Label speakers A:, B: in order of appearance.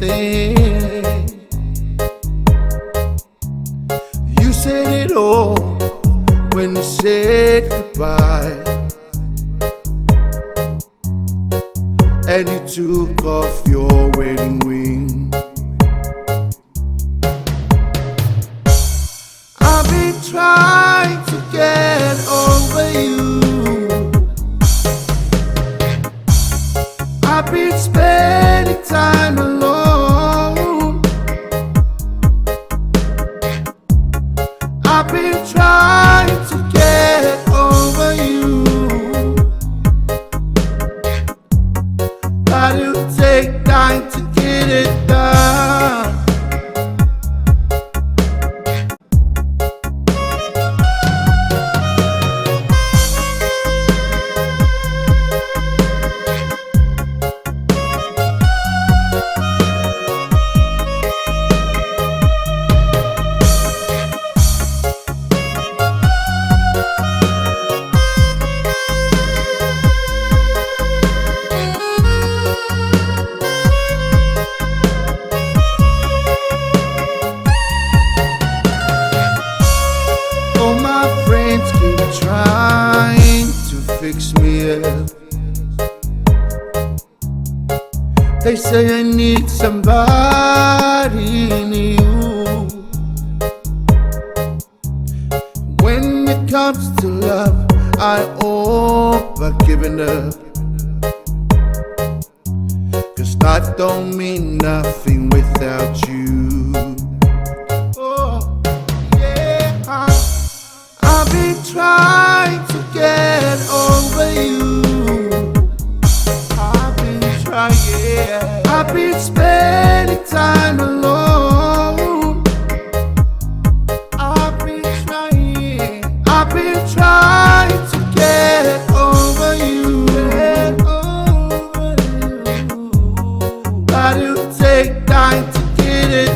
A: everything. You said it all when you said goodbye, and you took off your wedding ring. I've been trying to get over you. I've been spending time alone. I've been trying to get over you, but it'll take time to get it done. Friends keep trying to fix me up. They say I need somebody new. When it comes to love, I hope I've given up, 'cause life don't mean nothing without you. I've been trying to get over you. I've been trying. I've been spending time alone. I've been trying. I've been trying to get over you. But it'll take time to get it